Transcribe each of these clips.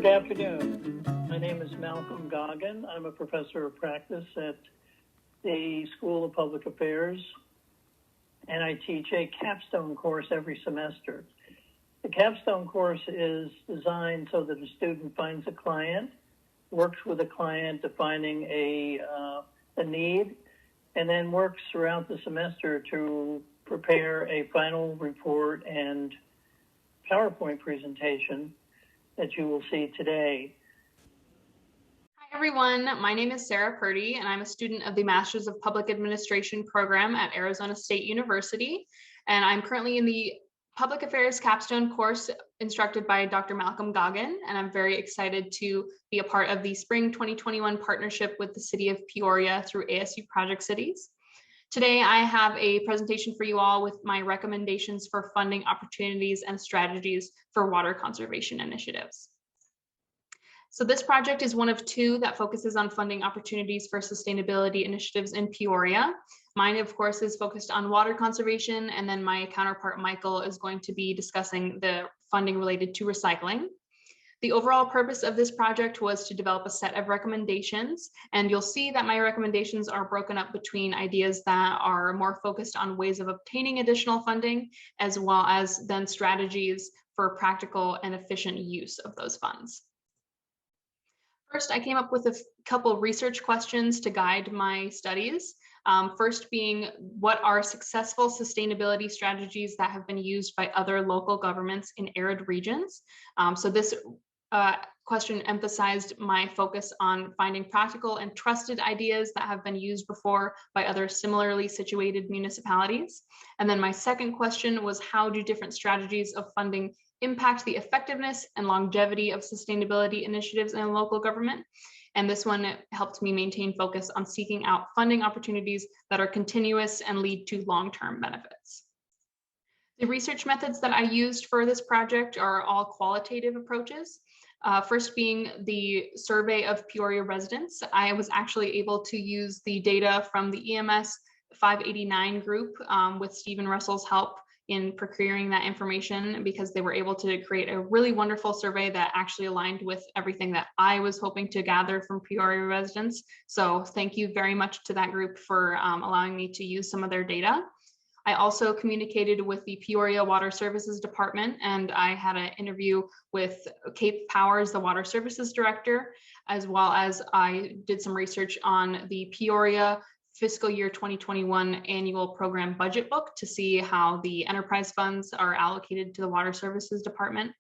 Good afternoon. My name is Malcolm Goggin. I'm a professor of practice at the School of Public Affairs, and I teach a capstone course every semester. The capstone course is designed so that a student finds a client, works with a client defining a need, and then works throughout the semester to prepare a final report and PowerPoint presentation that you will see today. Hi everyone, my name is Sarah Purdy and I'm a student of the Masters of Public Administration program at Arizona State University. And I'm currently in the Public Affairs Capstone course instructed by Dr. Malcolm Goggin. And I'm very excited to be a part of the Spring 2021 partnership with the City of Peoria through ASU Project Cities. Today, I have a presentation for you all with my recommendations for funding opportunities and strategies for water conservation initiatives. So this project is one of two that focuses on funding opportunities for sustainability initiatives in Peoria. Mine, of course, is focused on water conservation, and then my counterpart, Michael, is going to be discussing the funding related to recycling. The overall purpose of this project was to develop a set of recommendations, and you'll see that my recommendations are broken up between ideas that are more focused on ways of obtaining additional funding, as well as then strategies for practical and efficient use of those funds. First, I came up with a couple research questions to guide my studies. First being, what are successful sustainability strategies that have been used by other local governments in arid regions? So this question emphasized my focus on finding practical and trusted ideas that have been used before by other similarly situated municipalities. And then my second question was, how do different strategies of funding impact the effectiveness and longevity of sustainability initiatives in a local government? And this one helped me maintain focus on seeking out funding opportunities that are continuous and lead to long-term benefits. The research methods that I used for this project are all qualitative approaches. First being the survey of Peoria residents. I was actually able to use the data from the EMS 589 group with Stephen Russell's help in procuring that information, because they were able to create a really wonderful survey that actually aligned with everything that I was hoping to gather from Peoria residents. So thank you very much to that group for allowing me to use some of their data. I also communicated with the Peoria Water Services Department, and I had an interview with Kate Powers, the Water Services Director, as well as I did some research on the Peoria fiscal year 2021 annual program budget book to see how the enterprise funds are allocated to the Water Services Department.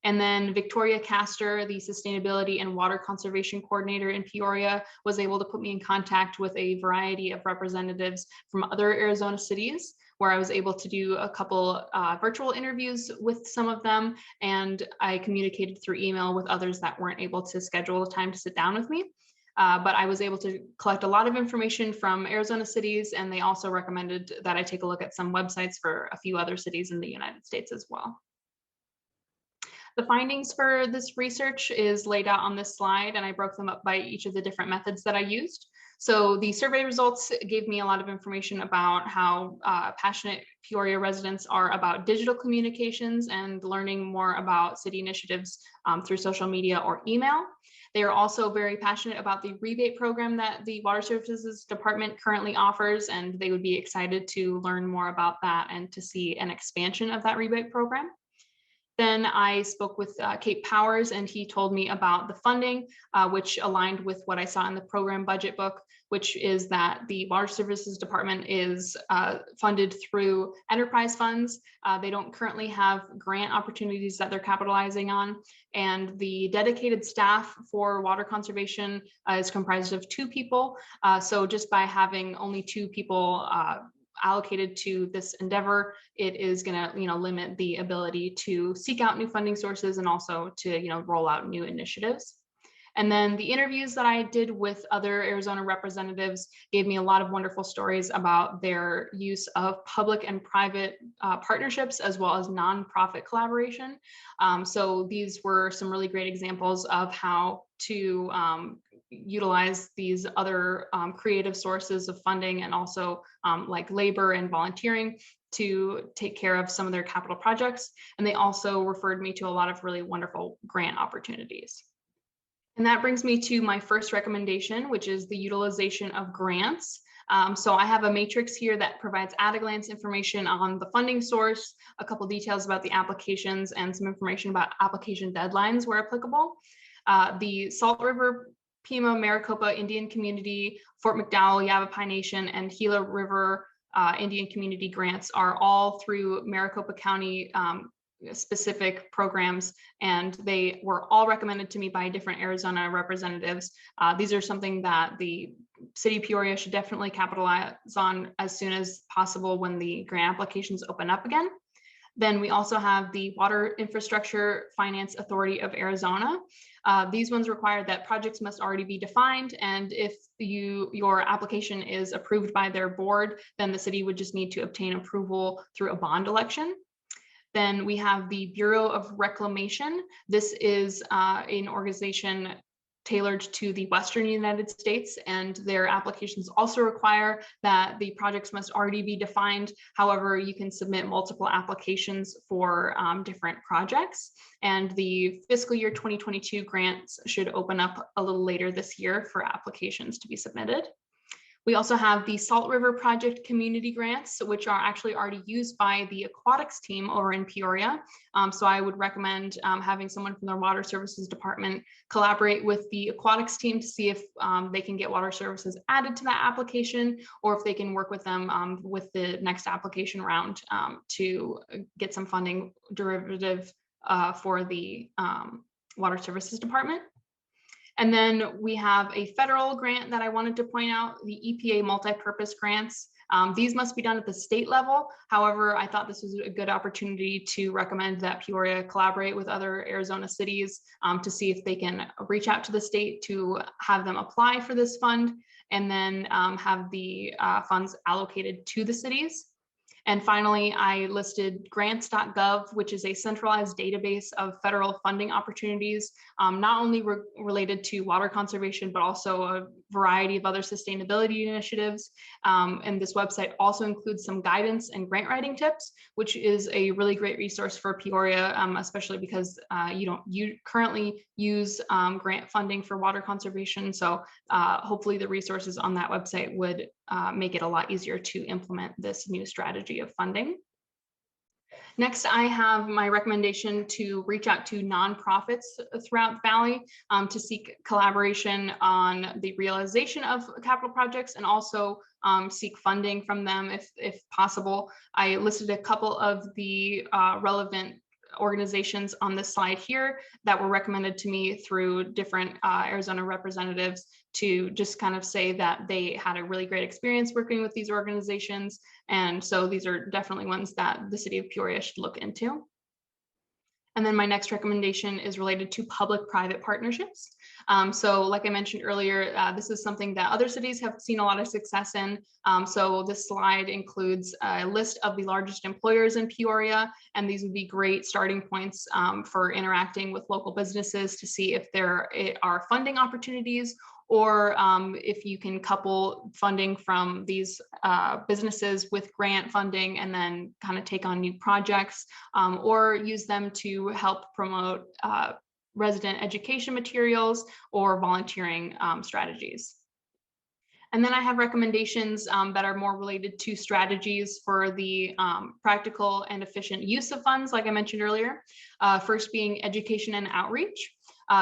And then Victoria Castor, the Sustainability and Water Conservation Coordinator in Peoria, was able to put me in contact with a variety of representatives from other Arizona cities, where I was able to do a couple virtual interviews with some of them, and I communicated through email with others that weren't able to schedule the time to sit down with me. But I was able to collect a lot of information from Arizona cities, and they also recommended that I take a look at some websites for a few other cities in the United States as well. The findings for this research is laid out on this slide, and I broke them up by each of the different methods that I used. So the survey results gave me a lot of information about how passionate Peoria residents are about digital communications and learning more about city initiatives through social media or email. They are also very passionate about the rebate program that the Water Services Department currently offers, and they would be excited to learn more about that and to see an expansion of that rebate program. Then I spoke with Kate Powers, and he told me about the funding, which aligned with what I saw in the program budget book, which is that the Water Services Department is funded through enterprise funds. They don't currently have grant opportunities that they're capitalizing on, and the dedicated staff for water conservation is comprised of 2 people. So just by having only 2 people allocated to this endeavor, it is going to limit the ability to seek out new funding sources and also to roll out new initiatives. And then the interviews that I did with other Arizona representatives gave me a lot of wonderful stories about their use of public and private partnerships, as well as nonprofit collaboration. So these were some really great examples of how to utilize these other creative sources of funding and also like labor and volunteering to take care of some of their capital projects. And they also referred me to a lot of really wonderful grant opportunities. And that brings me to my first recommendation, which is the utilization of grants. So I have a matrix here that provides at-a-glance information on the funding source, a couple details about the applications, and some information about application deadlines where applicable. The Salt River, Pima, Maricopa Indian Community, Fort McDowell, Yavapai Nation, and Gila River Indian Community grants are all through Maricopa County specific programs, and they were all recommended to me by different Arizona representatives. These are something that the City of Peoria should definitely capitalize on as soon as possible when the grant applications open up again. Then we also have the Water Infrastructure Finance Authority of Arizona. These ones require that projects must already be defined, and if your application is approved by their board, then the city would just need to obtain approval through a bond election. Then we have the Bureau of Reclamation. This is an organization tailored to the Western United States, and their applications also require that the projects must already be defined. However, you can submit multiple applications for different projects, and the fiscal year 2022 grants should open up a little later this year for applications to be submitted. We also have the Salt River Project community grants, which are actually already used by the aquatics team over in Peoria. So I would recommend having someone from their water services department collaborate with the aquatics team to see if they can get water services added to that application, or if they can work with them with the next application round to get some funding derivative for the water services department. And then we have a federal grant that I wanted to point out, the EPA multi-purpose grants. These must be done at the state level. However, I thought this was a good opportunity to recommend that Peoria collaborate with other Arizona cities to see if they can reach out to the state to have them apply for this fund, and then have the funds allocated to the cities. And finally, I listed grants.gov, which is a centralized database of federal funding opportunities, not only related to water conservation, but also a variety of other sustainability initiatives. And this website also includes some guidance and grant writing tips, which is a really great resource for Peoria, especially because you currently use grant funding for water conservation. So hopefully the resources on that website would make it a lot easier to implement this new strategy of funding. Next, I have my recommendation to reach out to nonprofits throughout the Valley to seek collaboration on the realization of capital projects, and also seek funding from them if possible. I listed a couple of the relevant organizations on this slide here that were recommended to me through different Arizona representatives, to just kind of say that they had a really great experience working with these organizations. And so these are definitely ones that the city of Peoria should look into. And then my next recommendation is related to public-private partnerships. So like I mentioned earlier, this is something that other cities have seen a lot of success in. So this slide includes a list of the largest employers in Peoria, and these would be great starting points for interacting with local businesses to see if there are funding opportunities, or if you can couple funding from these businesses with grant funding and then kind of take on new projects, or use them to help promote resident education materials or volunteering strategies. And then I have recommendations that are more related to strategies for the practical and efficient use of funds, like I mentioned earlier. First being education and outreach.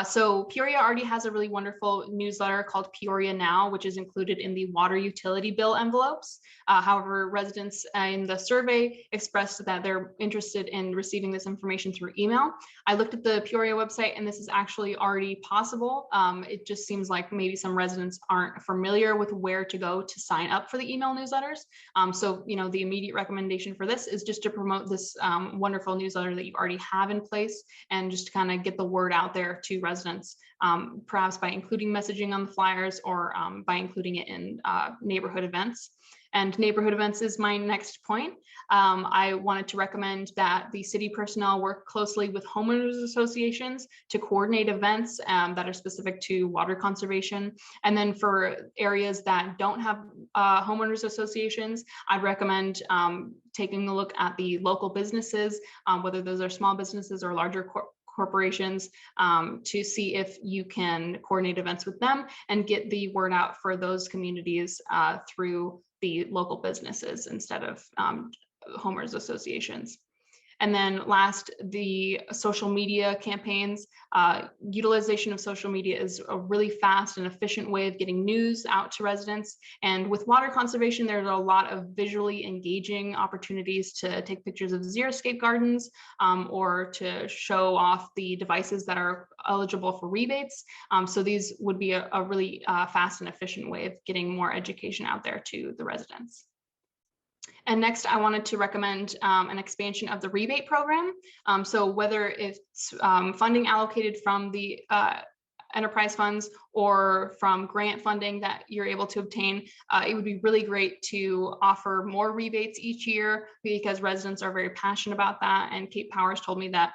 So Peoria already has a really wonderful newsletter called Peoria Now, which is included in the water utility bill envelopes. However, residents in the survey expressed that they're interested in receiving this information through email. I looked at the Peoria website, and this is actually already possible. It just seems like maybe some residents aren't familiar with where to go to sign up for the email newsletters. So, the immediate recommendation for this is just to promote this wonderful newsletter that you already have in place, and just to kind of get the word out there to residents, perhaps by including messaging on the flyers, or by including it in neighborhood events. And neighborhood events is my next point. I wanted to recommend that the city personnel work closely with homeowners associations to coordinate events that are specific to water conservation. And then for areas that don't have homeowners associations, I'd recommend taking a look at the local businesses, whether those are small businesses or larger corporations, to see if you can coordinate events with them and get the word out for those communities through the local businesses instead of homeowners associations. And then last, the social media campaigns. Utilization of social media is a really fast and efficient way of getting news out to residents. And with water conservation, there's a lot of visually engaging opportunities to take pictures of xeriscape gardens or to show off the devices that are eligible for rebates. So these would be a really fast and efficient way of getting more education out there to the residents. And next, I wanted to recommend an expansion of the rebate program. So whether it's funding allocated from the enterprise funds or from grant funding that you're able to obtain, it would be really great to offer more rebates each year because residents are very passionate about that. And Kate Powers told me that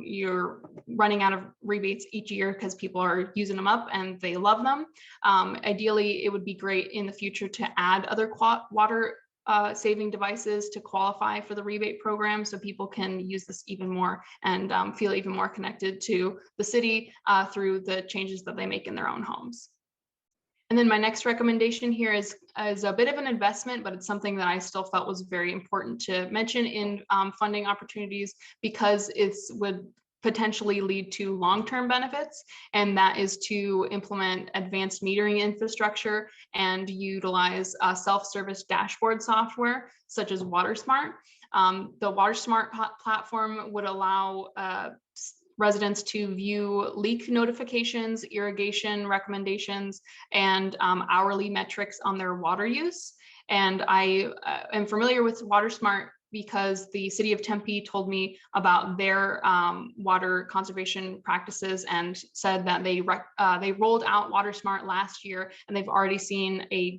you're running out of rebates each year because people are using them up and they love them. Ideally, it would be great in the future to add other water saving devices to qualify for the rebate program so people can use this even more and feel even more connected to the city through the changes that they make in their own homes. And then my next recommendation here is a bit of an investment, but it's something that I still felt was very important to mention in funding opportunities because it would potentially lead to long-term benefits, and that is to implement advanced metering infrastructure and utilize self-service dashboard software such as WaterSmart. The WaterSmart platform would allow residents to view leak notifications, irrigation recommendations, and hourly metrics on their water use. And I am familiar with WaterSmart because the city of Tempe told me about their water conservation practices and said that they rolled out WaterSmart last year and they've already seen a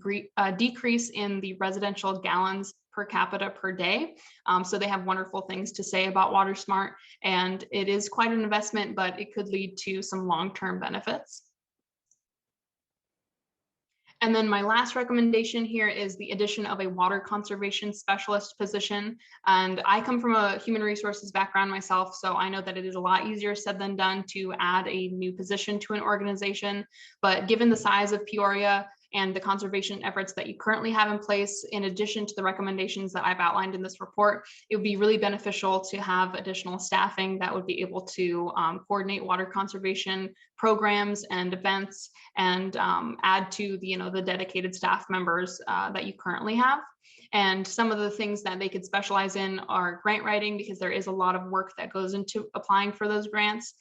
decrease in the residential gallons per capita per day. So they have wonderful things to say about WaterSmart, and it is quite an investment, but it could lead to some long-term benefits. And then my last recommendation here is the addition of a water conservation specialist position. And I come from a human resources background myself, so I know that it is a lot easier said than done to add a new position to an organization. But given the size of Peoria and the conservation efforts that you currently have in place, in addition to the recommendations that I've outlined in this report, it would be really beneficial to have additional staffing that would be able to coordinate water conservation programs and events and add to the dedicated staff members that you currently have. And some of the things that they could specialize in are grant writing, because there is a lot of work that goes into applying for those grants,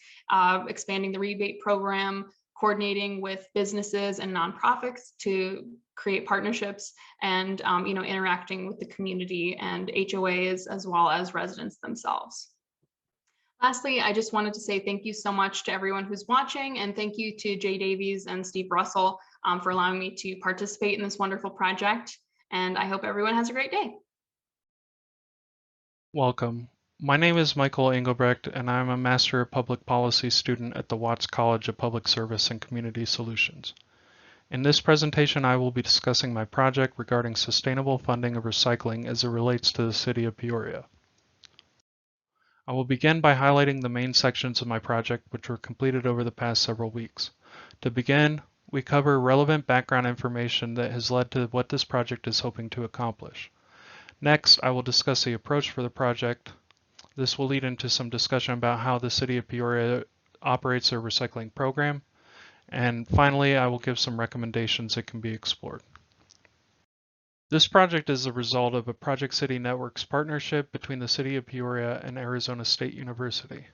expanding the rebate program, coordinating with businesses and nonprofits to create partnerships, and interacting with the community and HOAs as well as residents themselves. Lastly, I just wanted to say thank you so much to everyone who's watching, and thank you to Jay Davies and Steve Russell for allowing me to participate in this wonderful project. And I hope everyone has a great day. Welcome. My name is Michael Engelbrecht, and I'm a Master of Public Policy student at the Watts College of Public Service and Community Solutions. In this presentation, I will be discussing my project regarding sustainable funding of recycling as it relates to the city of Peoria. I will begin by highlighting the main sections of my project, which were completed over the past several weeks. To begin, we cover relevant background information that has led to what this project is hoping to accomplish. Next, I will discuss the approach for the project. This will lead into some discussion about how the city of Peoria operates their recycling program. And finally, I will give some recommendations that can be explored. This project is the result of a Project City Networks partnership between the city of Peoria and Arizona State University.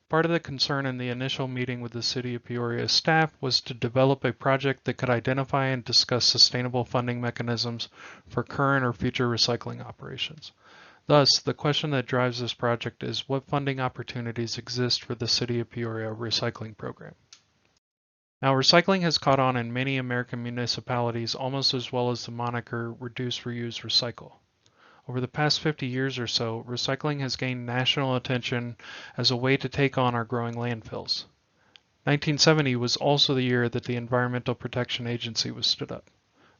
Part of the concern in the initial meeting with the city of Peoria staff was to develop a project that could identify and discuss sustainable funding mechanisms for current or future recycling operations. Thus, the question that drives this project is what funding opportunities exist for the City of Peoria recycling program. Now, recycling has caught on in many American municipalities almost as well as the moniker reduce, reuse, recycle. Over the past 50 years or so, recycling has gained national attention as a way to take on our growing landfills. 1970 was also the year that the Environmental Protection Agency was stood up.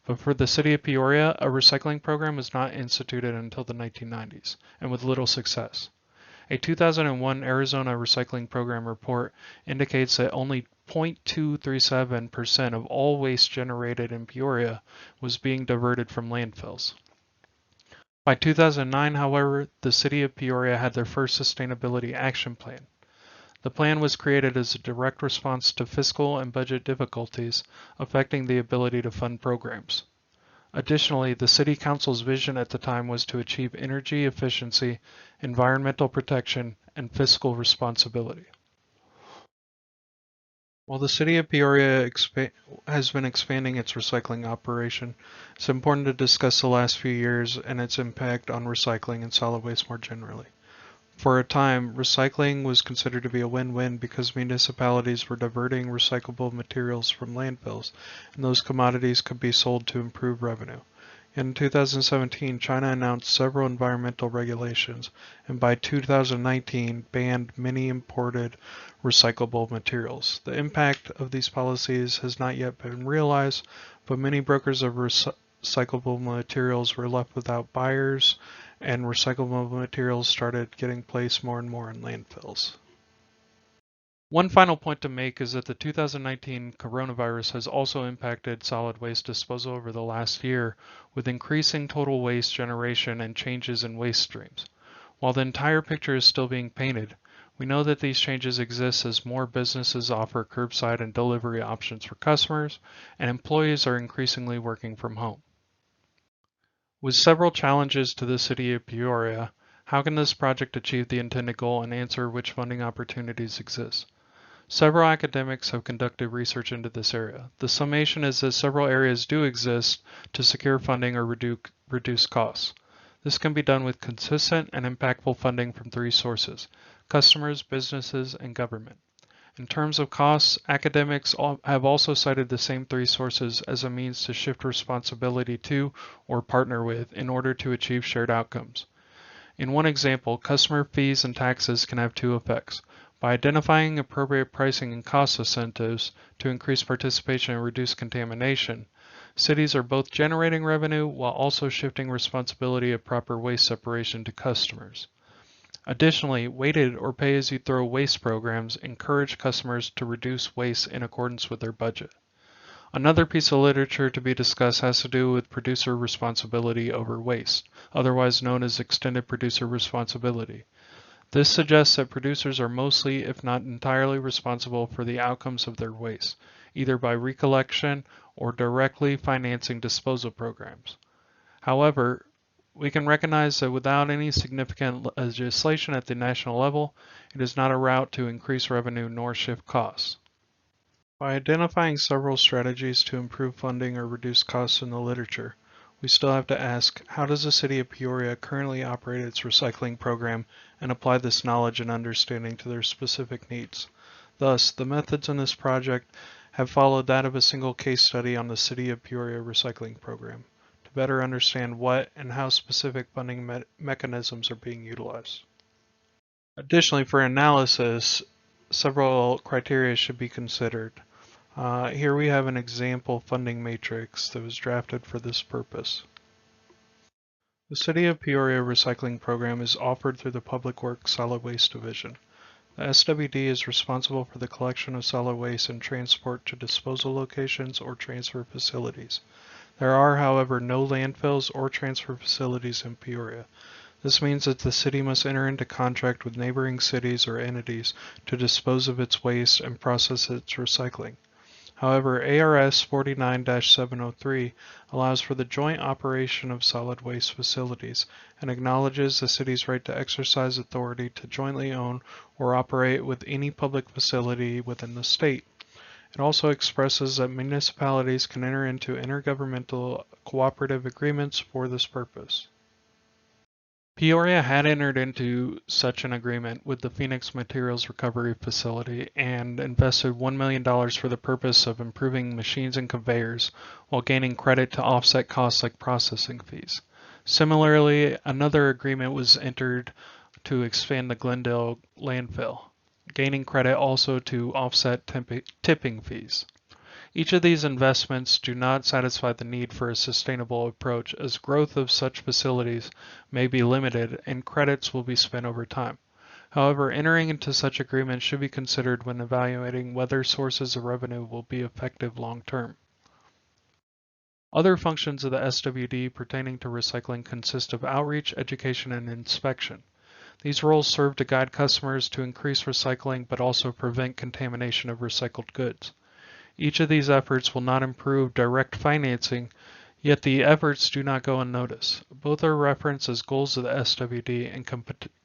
But for the city of Peoria, a recycling program was not instituted until the 1990s, and with little success. A 2001 Arizona Recycling Program report indicates that only 0.237% of all waste generated in Peoria was being diverted from landfills. By 2009, however, the city of Peoria had their first sustainability action plan. The plan was created as a direct response to fiscal and budget difficulties affecting the ability to fund programs. Additionally, the City Council's vision at the time was to achieve energy efficiency, environmental protection, and fiscal responsibility. While the City of Peoria has been expanding its recycling operation, it's important to discuss the last few years and its impact on recycling and solid waste more generally. For a time, recycling was considered to be a win-win because municipalities were diverting recyclable materials from landfills, and those commodities could be sold to improve revenue. In 2017, China announced several environmental regulations, and by 2019 banned many imported recyclable materials. The impact of these policies has not yet been realized, but many brokers of recyclable materials were left without buyers, and recyclable materials started getting placed more and more in landfills. One final point to make is that the 2019 coronavirus has also impacted solid waste disposal over the last year, with increasing total waste generation and changes in waste streams. While the entire picture is still being painted, we know that these changes exist as more businesses offer curbside and delivery options for customers, and employees are increasingly working from home. With several challenges to the city of Peoria, how can this project achieve the intended goal and answer which funding opportunities exist? Several academics have conducted research into this area. The summation is that several areas do exist to secure funding or reduce costs. This can be done with consistent and impactful funding from three sources: customers, businesses, and government. In terms of costs, academics have also cited the same three sources as a means to shift responsibility to or partner with in order to achieve shared outcomes. In one example, customer fees and taxes can have two effects. By identifying appropriate pricing and cost incentives to increase participation and reduce contamination, cities are both generating revenue while also shifting responsibility of proper waste separation to customers. Additionally, weighted or pay-as-you-throw waste programs encourage customers to reduce waste in accordance with their budget. Another piece of literature to be discussed has to do with producer responsibility over waste, otherwise known as extended producer responsibility. This suggests that producers are mostly, if not entirely, responsible for the outcomes of their waste, either by recollection or directly financing disposal programs. However, we can recognize that without any significant legislation at the national level, it is not a route to increase revenue nor shift costs. By identifying several strategies to improve funding or reduce costs in the literature, we still have to ask, how does the city of Peoria currently operate its recycling program and apply this knowledge and understanding to their specific needs? Thus, the methods in this project have followed that of a single case study on the city of Peoria recycling program, better understand what and how specific funding mechanisms are being utilized. Additionally, for analysis, several criteria should be considered. Here we have an example funding matrix that was drafted for this purpose. The City of Peoria Recycling Program is offered through the Public Works Solid Waste Division. The SWD is responsible for the collection of solid waste and transport to disposal locations or transfer facilities. There are, however, no landfills or transfer facilities in Peoria. This means that the city must enter into contract with neighboring cities or entities to dispose of its waste and process its recycling. However, ARS 49-703 allows for the joint operation of solid waste facilities and acknowledges the city's right to exercise authority to jointly own or operate with any public facility within the state. It also expresses that municipalities can enter into intergovernmental cooperative agreements for this purpose. Peoria had entered into such an agreement with the Phoenix Materials Recovery Facility and invested $1 million for the purpose of improving machines and conveyors while gaining credit to offset costs like processing fees. Similarly, another agreement was entered to expand the Glendale landfill, gaining credit also to offset tipping fees. Each of these investments do not satisfy the need for a sustainable approach, as growth of such facilities may be limited and credits will be spent over time. However, entering into such agreements should be considered when evaluating whether sources of revenue will be effective long term. Other functions of the SWD pertaining to recycling consist of outreach, education, and inspection. These roles serve to guide customers to increase recycling but also prevent contamination of recycled goods. Each of these efforts will not improve direct financing, yet the efforts do not go unnoticed. Both are referenced as goals of the SWD and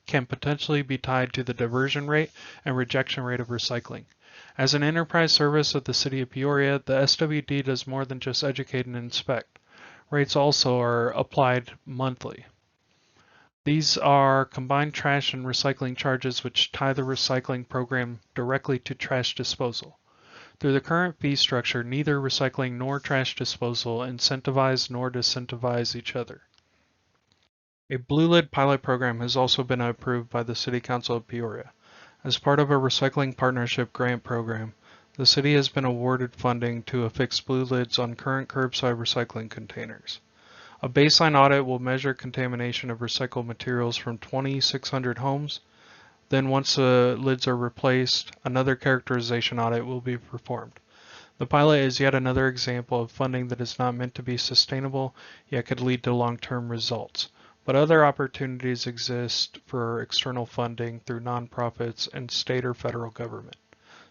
can potentially be tied to the diversion rate and rejection rate of recycling. As an enterprise service of the City of Peoria, the SWD does more than just educate and inspect. Rates also are applied monthly. These are combined trash and recycling charges which tie the recycling program directly to trash disposal. Through the current fee structure, neither recycling nor trash disposal incentivize nor disincentivize each other. A Blue Lid pilot program has also been approved by the City Council of Peoria. As part of a recycling partnership grant program, the city has been awarded funding to affix blue lids on current curbside recycling containers. A baseline audit will measure contamination of recycled materials from 2,600 homes. Then once the lids are replaced, another characterization audit will be performed. The pilot is yet another example of funding that is not meant to be sustainable, yet could lead to long-term results. But other opportunities exist for external funding through nonprofits and state or federal government.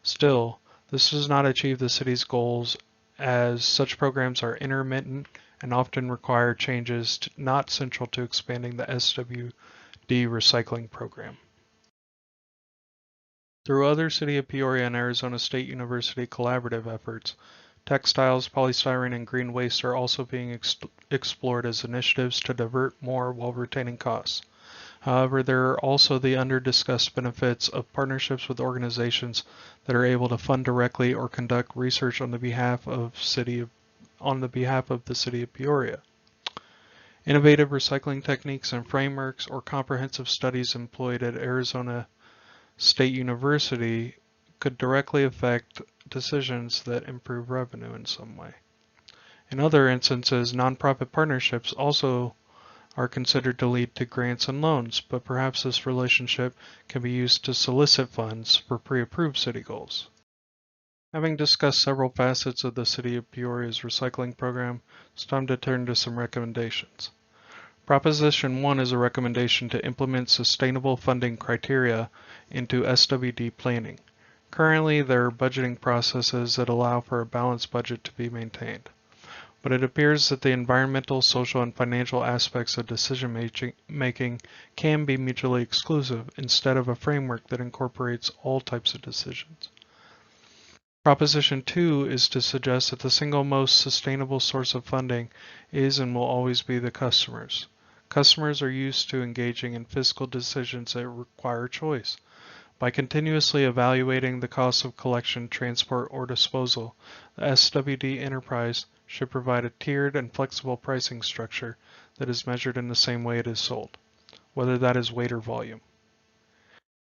Still, this does not achieve the city's goals, as such programs are intermittent and often require changes not central to expanding the SWD recycling program. Through other City of Peoria and Arizona State University collaborative efforts, textiles, polystyrene, and green waste are also being explored as initiatives to divert more while retaining costs. However, there are also the under-discussed benefits of partnerships with organizations that are able to fund directly or conduct research on the behalf of the City of Peoria. Innovative recycling techniques and frameworks or comprehensive studies employed at Arizona State University could directly affect decisions that improve revenue in some way. In other instances, nonprofit partnerships also are considered to lead to grants and loans, but perhaps this relationship can be used to solicit funds for pre-approved city goals. Having discussed several facets of the City of Peoria's recycling program, it's time to turn to some recommendations. Proposition 1 is a recommendation to implement sustainable funding criteria into SWD planning. Currently, there are budgeting processes that allow for a balanced budget to be maintained, but it appears that the environmental, social, and financial aspects of decision-making can be mutually exclusive instead of a framework that incorporates all types of decisions. Proposition 2 is to suggest that the single most sustainable source of funding is and will always be the customers. Customers are used to engaging in fiscal decisions that require choice. By continuously evaluating the cost of collection, transport, or disposal, the SWD enterprise should provide a tiered and flexible pricing structure that is measured in the same way it is sold, whether that is weight or volume.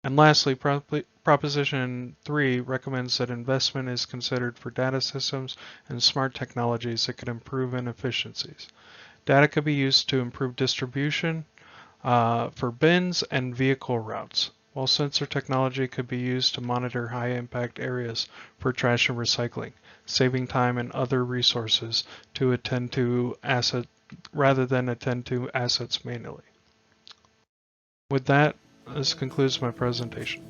And lastly, Proposition 3 recommends that investment is considered for data systems and smart technologies that could improve inefficiencies. Data could be used to improve distribution for bins and vehicle routes, while sensor technology could be used to monitor high-impact areas for trash and recycling, saving time and other resources to attend to rather than attend to assets manually. With that, this concludes my presentation.